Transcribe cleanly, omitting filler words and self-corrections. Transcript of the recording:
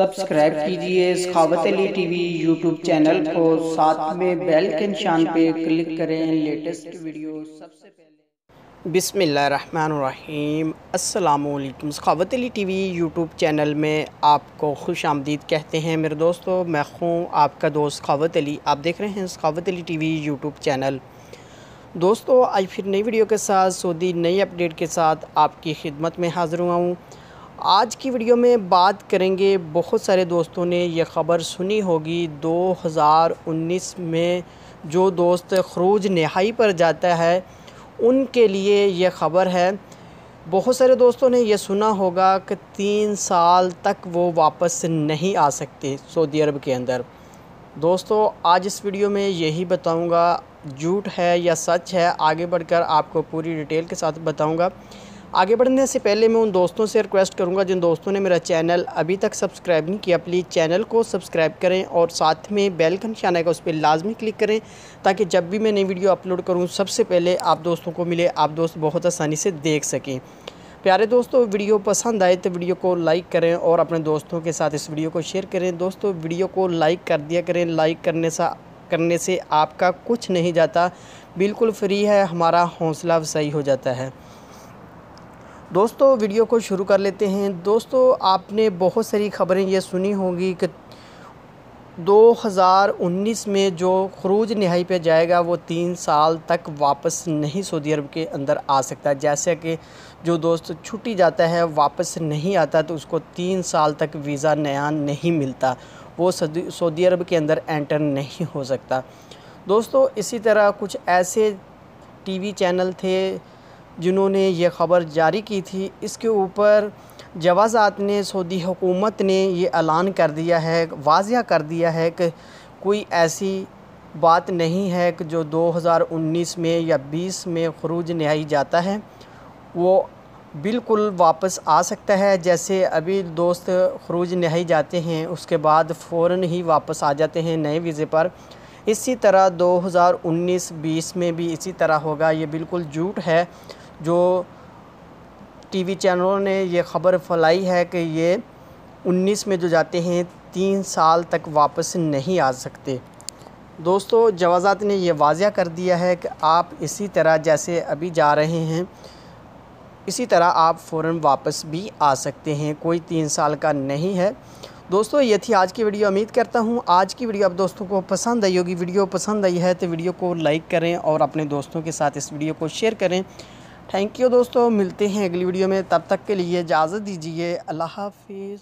Subscribe कीजिए सखावत Ali TV YouTube channel को, साथ में बेल के निशान पे क्लिक करें लेटेस्ट वीडियो सबसे पहले। बिस्मिल्लाहिर्रहमानिर्रहीम। अस्सलामुअलैकुम। सखावत अली टीवी यूट्यूब चैनल में आपको खुश आमदीद कहते हैं मेरे दोस्तों। मैं हूँ आपका दोस्त सखावत अली। आप देख रहे हैं सखावत अली टीवी यूट्यूब चैनल। दोस्तों आज फिर नई वीडियो के साथ सऊदी नई अपडेट के साथ आपकी खिदमत में हाज़िर हुआ हूँ। आज की वीडियो में बात करेंगे, बहुत सारे दोस्तों ने यह ख़बर सुनी होगी 2019 में जो दोस्त ख़ुरूज नहाई पर जाता है उनके लिए यह ख़बर है। बहुत सारे दोस्तों ने यह सुना होगा कि 3 साल तक वो वापस नहीं आ सकते सऊदी अरब के अंदर। दोस्तों आज इस वीडियो में यही बताऊंगा झूठ है या सच है, आगे बढ़कर आपको पूरी डिटेल के साथ बताऊंगा। आगे बढ़ने से पहले मैं उन दोस्तों से रिक्वेस्ट करूंगा जिन दोस्तों ने मेरा चैनल अभी तक सब्सक्राइब नहीं किया, प्लीज़ चैनल को सब्सक्राइब करें और साथ में बेल का निशान है उस पर लाजमी क्लिक करें ताकि जब भी मैं नई वीडियो अपलोड करूं सबसे पहले आप दोस्तों को मिले, आप दोस्त बहुत आसानी से देख सकें। प्यारे दोस्तों वीडियो पसंद आए तो वीडियो को लाइक करें और अपने दोस्तों के साथ इस वीडियो को शेयर करें। दोस्तों वीडियो को लाइक कर दिया करें, लाइक करने से आपका कुछ नहीं जाता, बिल्कुल फ्री है, हमारा हौसला अफजाई हो जाता है। दोस्तों वीडियो को शुरू कर लेते हैं। दोस्तों आपने बहुत सारी ख़बरें ये सुनी होंगी कि 2019 में जो ख़ुरूज नहाई पे जाएगा वो 3 साल तक वापस नहीं सऊदी अरब के अंदर आ सकता। जैसे कि जो दोस्त छुट्टी जाता है वापस नहीं आता तो उसको 3 साल तक वीज़ा नया नहीं मिलता, वो सऊदी अरब के अंदर एंटर नहीं हो सकता। दोस्तों इसी तरह कुछ ऐसे टीवी चैनल थे जिन्होंने ये ख़बर जारी की थी। इसके ऊपर जवाज़ात ने, सऊदी हुकूमत ने ये ऐलान कर दिया है, वाज़िया कर दिया है कि कोई ऐसी बात नहीं है कि जो 2019 में या 20 में ख़ुरूज नहाई जाता है वो बिल्कुल वापस आ सकता है। जैसे अभी दोस्त ख़ुरूज नहाई जाते हैं उसके बाद फ़ौरन ही वापस आ जाते हैं नए वीज़े पर, इसी तरह 2019-20 में भी इसी तरह होगा। ये बिल्कुल झूठ है जो टीवी चैनलों ने ये ख़बर फैलाई है कि ये 19 में जो जाते हैं 3 साल तक वापस नहीं आ सकते। दोस्तों जवाज़ात ने यह वाज़िया कर दिया है कि आप इसी तरह जैसे अभी जा रहे हैं इसी तरह आप फ़ौरन वापस भी आ सकते हैं, कोई 3 साल का नहीं है। दोस्तों ये थी आज की वीडियो। उम्मीद करता हूँ आज की वीडियो आप दोस्तों को पसंद आई होगी। वीडियो पसंद आई है तो वीडियो को लाइक करें और अपने दोस्तों के साथ इस वीडियो को शेयर करें। थैंक यू दोस्तों, मिलते हैं अगली वीडियो में, तब तक के लिए इजाज़त दीजिए। अल्लाह हाफिज़।